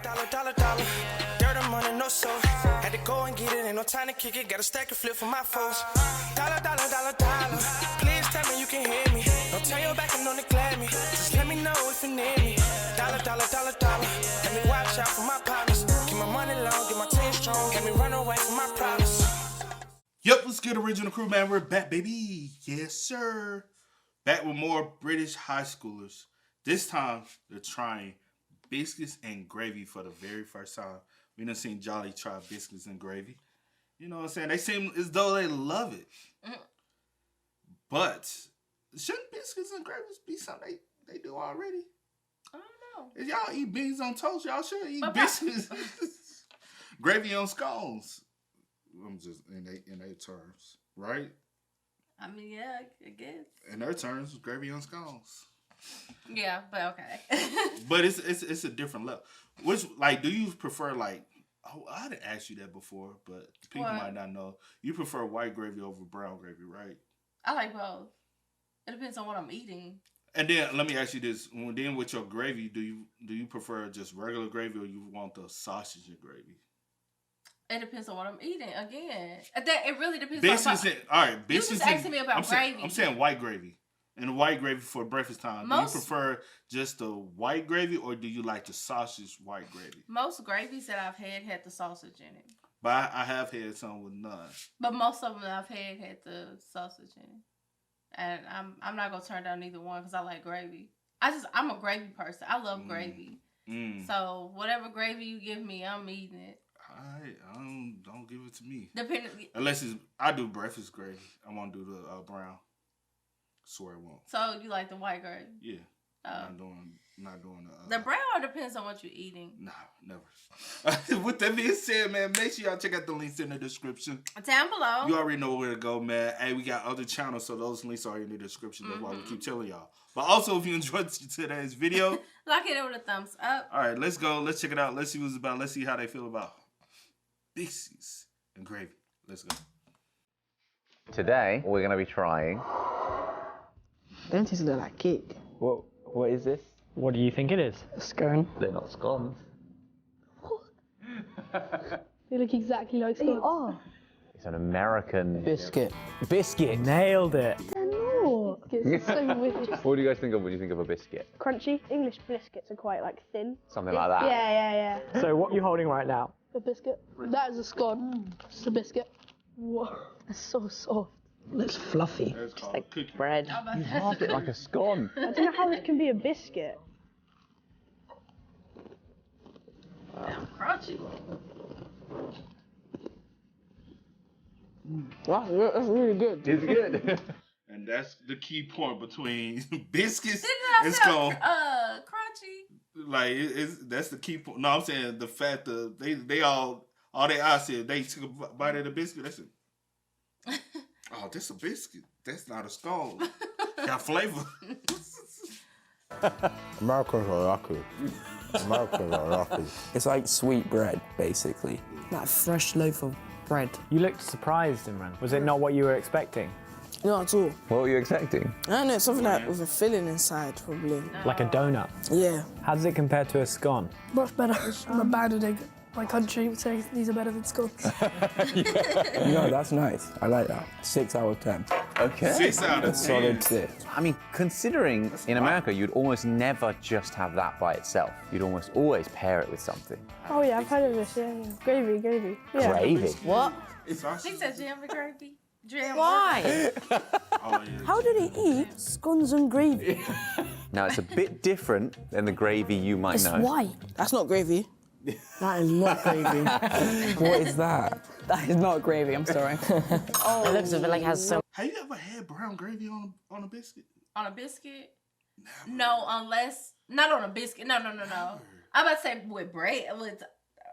Dollar. Dirt and money, no soul. Had to go and get it, ain't no time to kick it. Got a stack and flip for my foes. Dollar. Please tell me you can hear me. Don't turn your back and don't neglect me. Just let me know if you need me. Dollar. Let me watch out for my partners. Keep my money long, get my team strong. Let me run away from my problems. Yep, let's get original crew, man. We're back, baby. Yes, sir. Back with more British high schoolers. This time, they're trying biscuits and gravy for the very first time. We done seen Jolly try biscuits and gravy. You know what I'm saying? They seem as though they love it. But shouldn't biscuits and gravy be something they do already? I don't know. If y'all eat beans on toast, y'all should eat biscuits. Gravy on scones. I'm just in their terms, right? I mean, yeah, I guess. In their terms, gravy on scones. Yeah, but okay. But it's a different level. Which, like, do you prefer, like, I didn't ask you that before, but people might not know. You prefer white gravy over brown gravy, right? I like both. It depends on what I'm eating. And then let me ask you this: then with your gravy, do you prefer just regular gravy, or you want the sausage and gravy? It depends on what I'm eating. Again, it really depends. Biscuits all right. You just asking me about gravy. I'm saying white gravy. And white gravy for breakfast time. Do you prefer just the white gravy, or do you like the sausage white gravy? Most gravies that I've had the sausage in it. But I have had some with none. But most of them that I've had the sausage in it. And I'm not gonna turn down either one because I like gravy. I'm a gravy person. I love gravy. So whatever gravy you give me, I'm eating it. Don't give it to me. Unless I do breakfast gravy. I won't do the brown. Swear I won't. So you like the white gravy? Yeah. Not doing the brown depends on what you're eating. Nah, never. With that being said, man, make sure y'all check out the links in the description. Down below. You already know where to go, man. Hey, we got other channels, so those links are in the description. That's why we keep telling y'all. But also, if you enjoyed today's video, like it with a thumbs up. All right, let's go. Let's check it out. Let's see what it's about. Let's see how they feel about biscuits and gravy. Let's go. Today, we're going to be trying... Don't taste like cake. What is this? What do you think it is? A scone. They're not scones. What? They look exactly like scones. They are. It's an American... Biscuit. Biscuit. Nailed it. They're not. It's so weird. What do you guys think of when you think of a biscuit? Crunchy. English biscuits are quite like thin. Something like that? Yeah. So what are you holding right now? A biscuit. That is a scone. It's a biscuit. Whoa. It's so soft. Looks fluffy. It's like bread. You half it like a scone. I don't know how this can be a biscuit. Crunchy. Wow, that's really good. It's good. And that's the key point between biscuits and scone. Crunchy. Like that's the key point. No, I'm saying the fact that they all they eyes said they took a bite of the biscuit. They said, "Oh, this a biscuit. That's not a scone. Got flavor." Americans are lucky. It's like sweet bread, basically. Like a fresh loaf of bread. You looked surprised, Imran. Was it not what you were expecting? Not at all. What were you expecting? I don't know, something like with a filling inside, probably. Like a donut? Yeah. How does it compare to a scone? Much better. I'm abandoning my country, would say these are better than scones. No, that's nice. I like that. 6 out of 10. Okay. 6 out of 10. Solid 6. I mean, considering in America, you'd almost never just have that by itself. You'd almost always pair it with something. Oh yeah, I've heard of this, yeah. Gravy. Yeah. Gravy? What? She said jam and gravy. Why? How do they eat scones and gravy? Now, it's a bit different than the gravy you might know. Why? That's not gravy. That is not gravy. What is that? That is not gravy, I'm sorry. It looks a bit like it has so... Have you ever had brown gravy on a biscuit? On a biscuit? No, unless... Not on a biscuit. No. I'm about to say with bread, with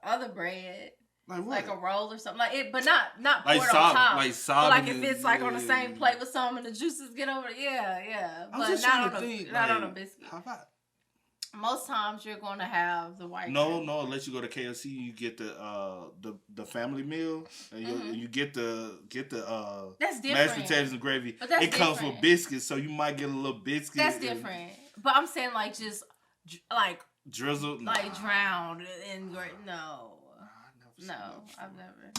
other bread. Like what? Like a roll or something. Like it, but not like poured on top. Like but like if it's like on the same plate with some and the juices get over it, yeah. But not on a biscuit. How about? Most times you're going to have the white. No. Unless you go to KFC, you get the family meal, and you get the that's different. mashed potatoes and gravy. But that's comes different. with biscuits, so you might get a little biscuit. That's different. But I'm saying like just like Drizzle? Like drowned in great. No. No, I've never.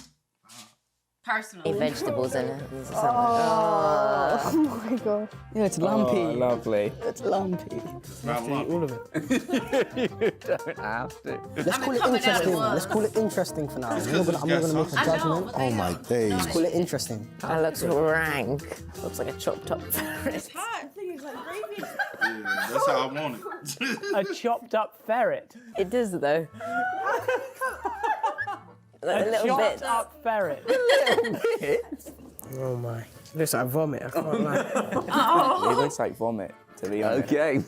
Personally. Vegetables in it. Oh my god. Yeah, it's lumpy. Oh, lovely. It's lumpy. It's not lumpy. All of it. You don't have to. Let's call it interesting. Let's call it interesting for now. I'm not gonna make a judgment. Oh my days. Let's call it interesting. That looks rank. Looks like a chopped up ferret. It's hot. I think it's like gravy. Yeah, that's how I want it. A chopped up ferret. It does though. Like a little chopped bit. up ferret. Oh my. Looks like vomit. I can't lie. It looks like vomit, to be honest. Okay.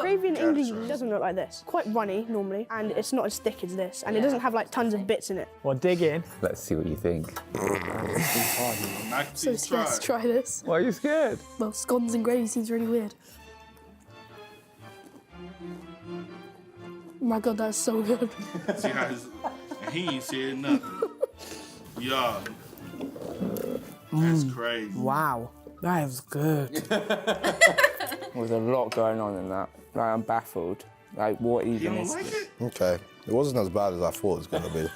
Gravy in English doesn't look like this. Quite runny normally, and it's not as thick as this, and it doesn't have like tons of bits in it. Well, dig in. Let's see what you think. So scared to try this. Why are you scared? Well, scones and gravy seems really weird. Oh my god, that's so good. See how he ain't said nothing. Yeah. That's crazy. Wow. That is good. There's a lot going on in that. Like, I'm baffled. Like, what You even don't is like this? it? Okay. It wasn't as bad as I thought it was going to be.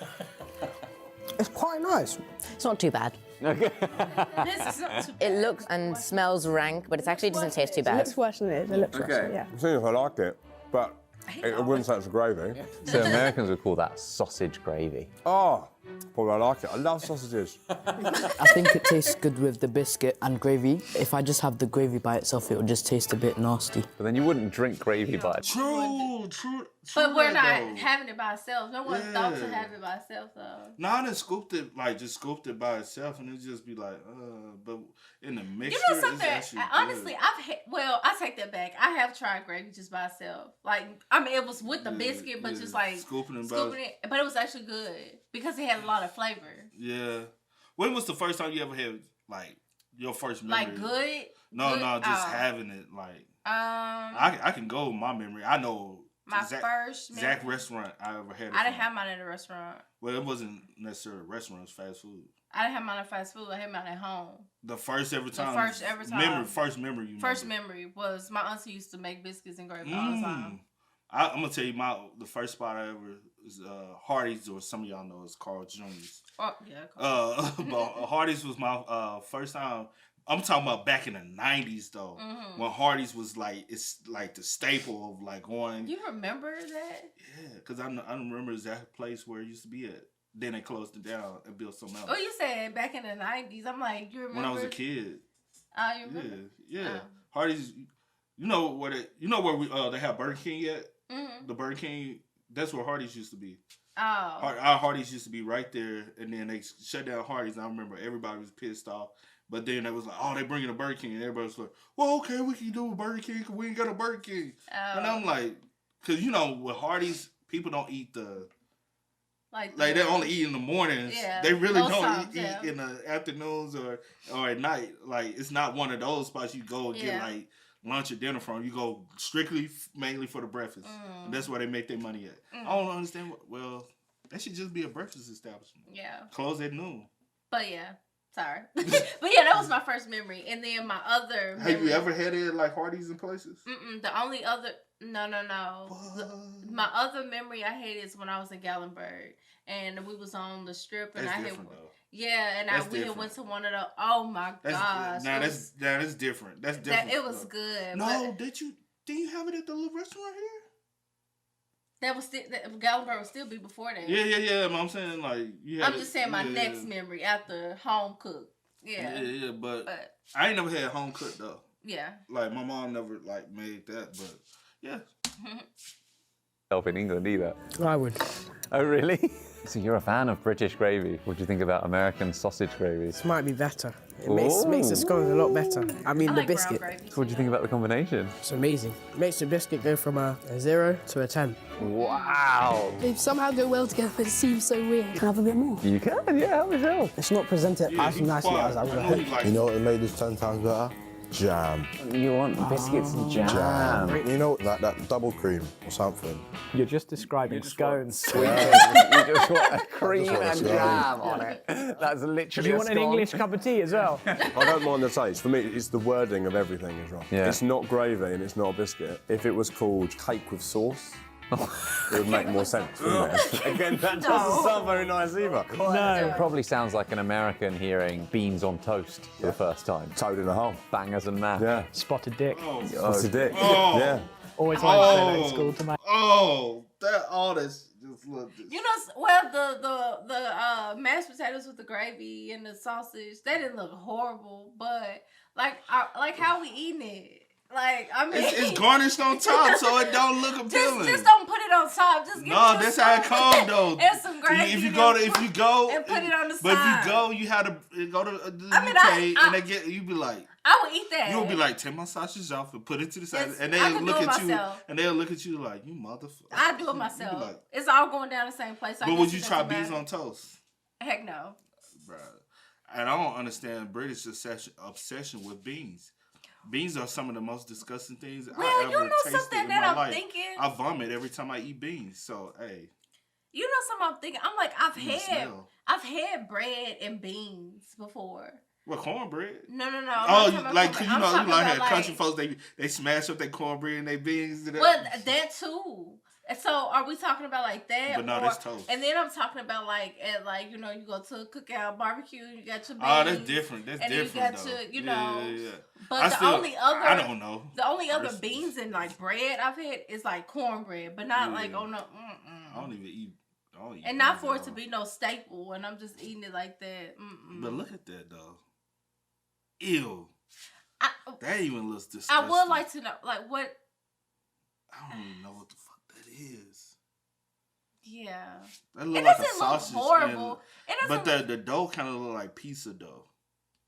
It's quite nice. It's not too bad. This is not too It looks and smells rank, but it actually doesn't taste too It bad. looks worse than it is. It looks worse, yeah. I think I like it, but I wouldn't say it's a gravy. So Americans would call that sausage gravy. Oh, probably I like it. I love sausages. I think it tastes good with the biscuit and gravy. If I just have the gravy by itself, it would just taste a bit nasty. But then you wouldn't drink gravy by it. True. But we're that, not though. having it by itself. No one thought to Yeah. have it by itself, though. No, I done scooped it, like, just scooped it by itself, and it just be like, but in the mixture, You know something? it's actually Honestly, good. I take that back. I have tried gravy just by itself. Like, I mean, it was with the Yeah, biscuit, but yeah. just like Scooping it but it was actually good because it had a lot of flavor. Yeah. When was the first time you ever had, like, your first memory? Like good. No, good? just Oh. having it, like, I I can go with my memory. I know my Zach, first Zach memory- restaurant I ever had. I didn't have mine at a restaurant. Well, it wasn't necessarily a restaurant. It was fast food. I didn't have mine at fast food. I had mine at home. The first ever time. First memory. First memory. You First remember. memory was my auntie used to make biscuits and gravy all the time. I'm gonna tell you the first spot I ever was Hardee's, or some of y'all know it's Carl Jr.'s. Oh yeah. But Hardee's was my first time. I'm talking about back in the 90s though, when Hardee's was like, it's like the staple of like going. You remember that? Yeah, because I remember that place where it used to be at. Then they closed it down and built something else. Oh, you said back in the 90s. I'm like, you remember? When I was a kid. Oh, you remember? Yeah. Hardee's, you know where they have Burger King at? The Burger King, that's where Hardee's used to be. Oh. Our Hardee's used to be right there, and then they shut down Hardee's. And I remember everybody was pissed off. But then it was like, oh, they bringing a Burger King. And everybody was like, well, okay, we can do a Burger King because we ain't got a Burger King. Oh. And I'm like, because, you know, with Hardee's, people don't eat like they only eat in the mornings. Yeah, they really most don't times, eat in the afternoons or at night. Like, it's not one of those spots you go and get like lunch or dinner from. You go strictly, mainly for the breakfast. And that's where they make their money at. I don't understand. Well, that should just be a breakfast establishment. Yeah. Close at noon. But yeah. Sorry. But yeah, that was my first memory. And then my other memory. Have you ever had it like Hardee's in places? The only other... No. My other memory I had is when I was in Gatlinburg. And we was on the strip. And That's I different, had... though. Yeah, and we had went to one of the... Oh, my gosh. That's different. That's different. It was good. No, did you have it at the little restaurant here? That was still... Gatlinburg would still be before that. Yeah. I'm saying, like... I'm just saying my next memory after home cook. Yeah. Yeah, but I ain't never had home cooked, though. Yeah. Like, my mom never, like, made that, but, yeah. In England either. I would. Oh, really? So you're a fan of British gravy. What do you think about American sausage gravy? This might be better. It makes the scones a lot better. I mean, the biscuit. What do you think about the combination? It's amazing. It makes the biscuit go from a 0 to a 10. Wow. They somehow go well together, but it seems so weird. Can I have a bit more? You can, yeah, help yourself. It's not presented as nicely as I would have hoped. You know what made this 10 times better? Jam. You want biscuits and jam. You know, like that double cream or something. You're just describing scones. You just want a cream want a and scone. jam on it. That's literally Do you a want an scone. English cup of tea as well? I don't mind the taste. For me, it's the wording of everything is wrong. Yeah. It's not gravy and it's not a biscuit. If it was called cake with sauce, It would make more sense, wouldn't it? Again, that doesn't sound very nice either. No. Probably sounds like an American hearing beans on toast for the first time. Toad in a hole. Bangers and math. Yeah. Spotted dick. What's a dick? Oh. Yeah. Always wanted to say that in school to my. This just look. You know, well, the mashed potatoes with the gravy and the sausage, that didn't look horrible, but like how we eating it. Like, I mean, it's garnished on top, so it don't look appealing. Just don't put it on top. Just give no, it that's how it comes though. And some gravy. If you go, and put it on the but side. if you go, you had to go to the UK, and they get you be like. I would eat that. You would be like, take my sausage off and put it to the side, Yes, and I they'll could look do it at you, myself. and they'll look at you like, you motherfucker. I do it myself. It's all going down the same place. So but would you try beans on toast? Heck no. Bruh. And I don't understand British obsession with beans. Beans are some of the most disgusting things I ever tasted in my life. Thinking? I vomit every time I eat beans. So hey. You know something I'm thinking? I'm like, I've had bread and beans before. What, cornbread? No. Oh, like you had country folks, they smash up their cornbread and their beans. Well, that too. And so, are we talking about like that? But no, that's toast. And then I'm talking about like at you go to a cookout barbecue, you got your beans. Oh, that's different. That's and different. And then you though. got Yeah. But I don't know. The only other beans and like bread I've had is like cornbread, but not like on the. I don't even eat. And not for it to be no staple, and I'm just eating it like that. But look at that though. Ew. That even looks disgusting. I would like to know, like, what. I don't even know what the fuck that is. Yeah. That look like a sausage. Look horrible. But the dough kind of look like pizza dough.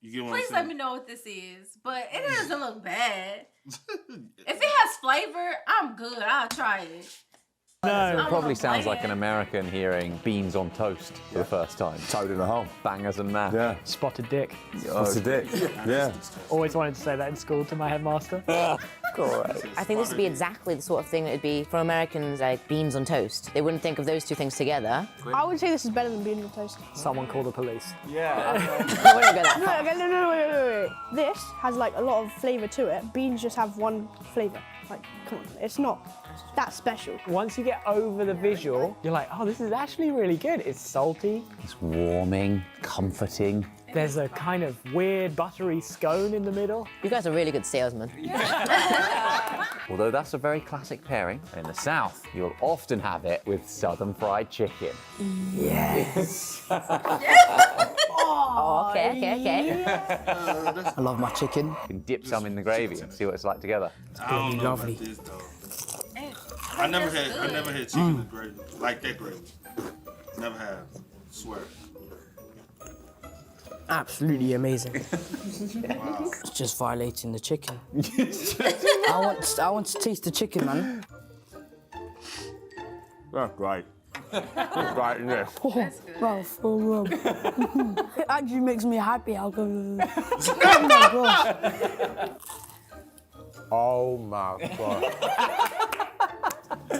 You get what I'm saying? Please let me know what this is. But it doesn't look bad. If it has flavor, I'm good. I'll try it. No. It probably sounds like an American hearing beans on toast for the first time. Toad in a hole. Bangers and math. Yeah. Spotted dick. What's a dick? Yeah. Always wanted to say that in school to my headmaster. Great. I think this would be exactly the sort of thing that would be for Americans like beans on toast. They wouldn't think of those two things together. I would say this is better than beans on toast. Someone call the police. Yeah. We don't go that far. No, wait. This has like a lot of flavour to it. Beans just have one flavour. Like, come on, it's not that special. Once you get over the visual, you're like, oh, this is actually really good. It's salty. It's warming, comforting. There's a kind of weird buttery scone in the middle. You guys are really good salesmen. Although that's a very classic pairing. In the South, you'll often have it with Southern fried chicken. Yes. Oh, okay. I love my chicken. You can dip some in the gravy and see what it's like together. I don't know lovely. about this though. I never had chicken with gravy like that gravy. Never have. Swear. Absolutely amazing. Wow. It's just violating the chicken. I want to taste the chicken, man. That's great. That's great, isn't it? Bro, for real. It actually makes me happy. I'll go. Oh my gosh. Oh my god.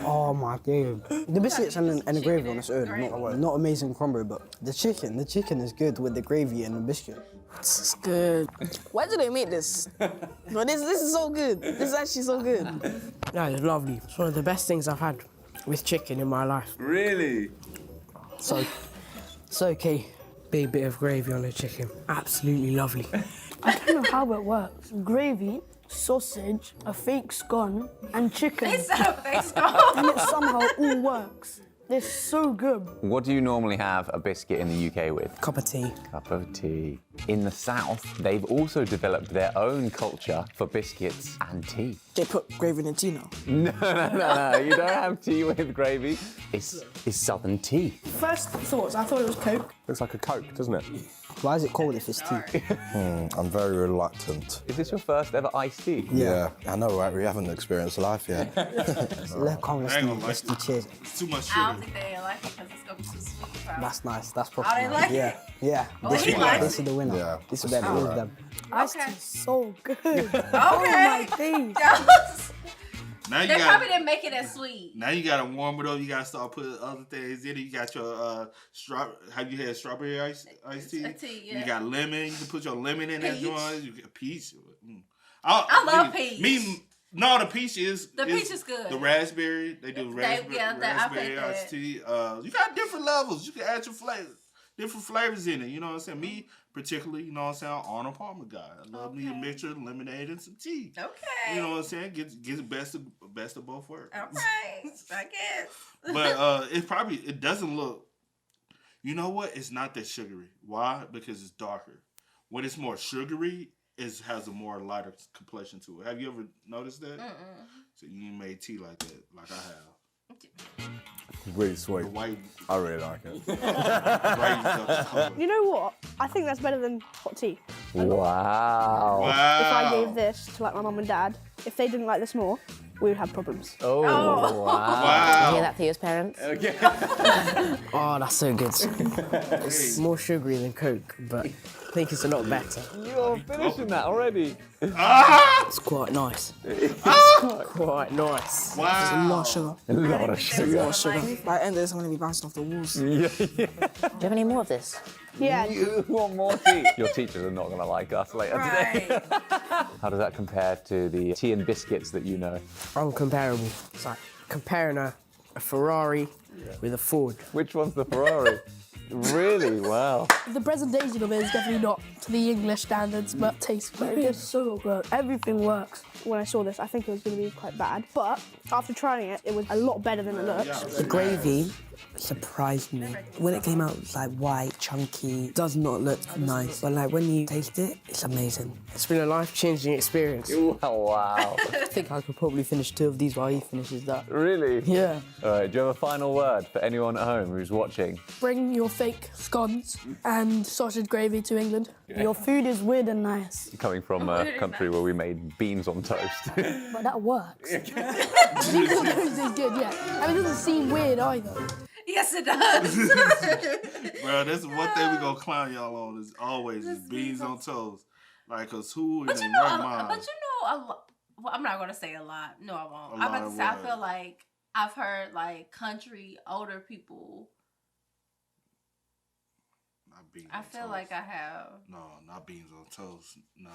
Oh my god. The biscuits and the gravy on its own, not amazing crumble, but the chicken is good with the gravy and the biscuit. This is good. Why do they make this? But this is so good. This is actually so good. Yeah, it's lovely. It's one of the best things I've had with chicken in my life. Really? So, it's okay. Big bit of gravy on the chicken. Absolutely lovely. I don't know how it works. Gravy, sausage, a fake scone, and chicken. It's a fake scone. And it somehow all works. They're so good. What do you normally have a biscuit in the UK with? Cup of tea. Cup of tea. In the South, they've also developed their own culture for biscuits and tea. They put gravy in the tea now. No. You don't have tea with gravy. It's Southern tea. First thoughts, I thought it was Coke. Looks like a Coke, doesn't it? Why is it called if it's tea? I'm very reluctant. Is this your first ever iced tea? Yeah, I know, right? We haven't experienced life yet. Let's do cheers. It's too much I don't sugar. think they like it because it's going to be too sweet. Probably. That's nice. That's proper. Oh, they like yeah. it? Yeah. Oh, he likes This is the winner. Yeah. This is them. This is them. Iced tea is so good. Okay. Oh my days. Now you They gotta, probably didn't make it as sweet. Now you gotta warm it up. You gotta start putting other things in it. You got your have you had strawberry iced tea? Tea, yeah. You got lemon. You can put your lemon in that joint. You get peach. I love peach. Me, No, the peach is. The peach is good. The raspberry, they do raspberry I've iced tea. You got different levels. You can add your different flavors in it. You know what I'm saying? Me particularly, you know what I'm saying? I'm an Arnold Palmer guy. I love me a mixture of lemonade and some tea. Okay. You know what I'm saying? Get the best of both worlds. All right, I guess. But it doesn't look. You know what? It's not that sugary. Why? Because it's darker. When it's more sugary, it has a more lighter complexion to it. Have you ever noticed that? So you ain't made tea like that, like I have. Really sweet. The white. I really like it. You know what? I think that's better than hot tea. Wow. If I gave this to like my mum and dad, if they didn't like this more, we would have problems. Oh, wow. You hear that, Theo's parents? Okay. Oh, that's so good. It's more sugary than Coke, but I think it's a lot better. You're finishing that already. It's quite nice. It's quite nice. There's a lot of sugar. A lot of sugar. A lot of sugar. By the end of this, I'm going to be bouncing off the walls. Do you have any more of this? Yeah. You want more tea? Your teachers are not going to like us later today. How does that compare to the tea and biscuits that you know? Uncomparable. It's like comparing a Ferrari with a Ford. Which one's the Ferrari? Really? Wow. The presentation of it is definitely not to the English standards, but tastes very good. It's so good. Everything works. When I saw this, I think it was going to be quite bad. But after trying it, it was a lot better than it looks. The gravy surprised me. When it came out, it was like white, chunky. Does not look nice. But like when you taste it, it's amazing. It's been a life-changing experience. Wow. I think I could probably finish 2 of these while he finishes that. Really? Yeah. All right, do you have a final word for anyone at home who's watching? Bring your fake scones and sausage gravy to England. Your food is weird and nice. Coming from a country where we made beans on toast. But that works. Beans on toast is good, yeah. And it doesn't seem weird either. Yes, it does. Bro, that's one thing we gonna clown y'all on is always is beans on toast. Like, cause who in their right mind? But you know, well, I'm not gonna say a lot. No, I won't. I'm about to say I feel like I've heard like country older people. Not beans I on feel toast. like I have. No, not beans on toast. Nah.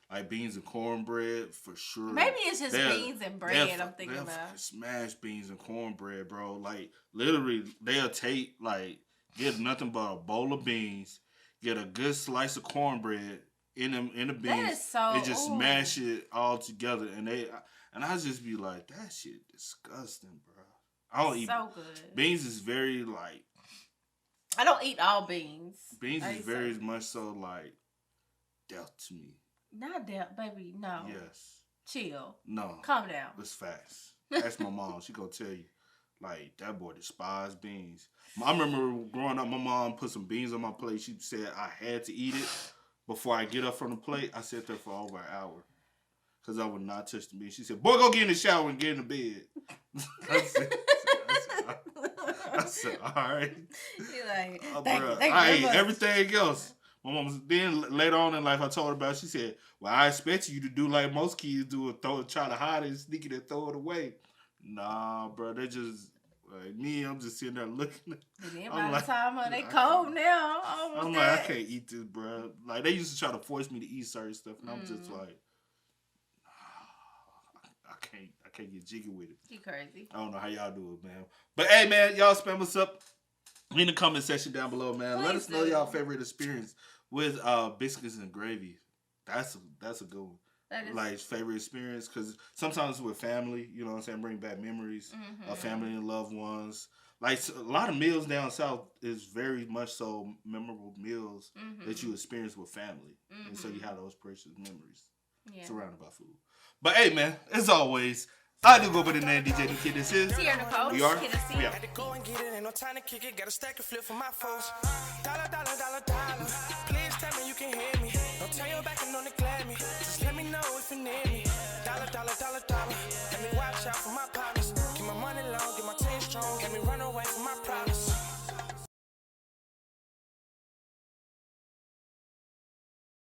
Like beans and cornbread for sure. Maybe it's just beans and bread I'm thinking about. Smash beans and cornbread, bro. Like literally, they'll take like get nothing but a bowl of beans, get a good slice of cornbread in the beans. That is so. They just smash it all together, and I just be like, that shit disgusting, bro. I don't eat so good. Beans is very like. I don't eat all beans. Beans is very much so like death to me. Not that, baby. No. Yes. Chill. No. Calm down. It's facts. Ask my mom. She gonna tell you. Like, that boy despised beans. I remember growing up, my mom put some beans on my plate. She said I had to eat it before I get up from the plate. I sat there for over an hour. Because I would not touch the beans. She said, boy, go get in the shower and get in the bed. I said, all right. You're like, I ate everything else. My mom, then later on in life, I told her about it. She said, well, I expect you to do like most kids do and try to hide it, sneak it, and throw it away. Nah, bro, they just, like me, I'm just sitting there looking. And then by the time they cold now, I'm like, I can't eat this, bro. Like, they used to try to force me to eat certain stuff, and I'm just like, I can't get jiggy with it. You crazy. I don't know how y'all do it, man. But hey, man, y'all spam us up in the comment section down below, man. Let us know y'all favorite experience with biscuits and gravy. That's a good one. That is like favorite experience, because sometimes with family, you know what I'm saying, bring back memories of family and loved ones. Like a lot of meals down south is very much so memorable meals that you experience with family, and so you have those precious memories surrounded by food. But hey, man, as always, I do go by the name DJ New Kid. This is Sierra Nicole. We are. We are. Had to go and get it, ain't no time to kick it. Got a stack of flip for my foes. Dollar. Please tell me you can hear me. Don't turn your back and don't neglect me. Just let me know if you need me. Dollar. Let me watch out for my partners. Keep my money long.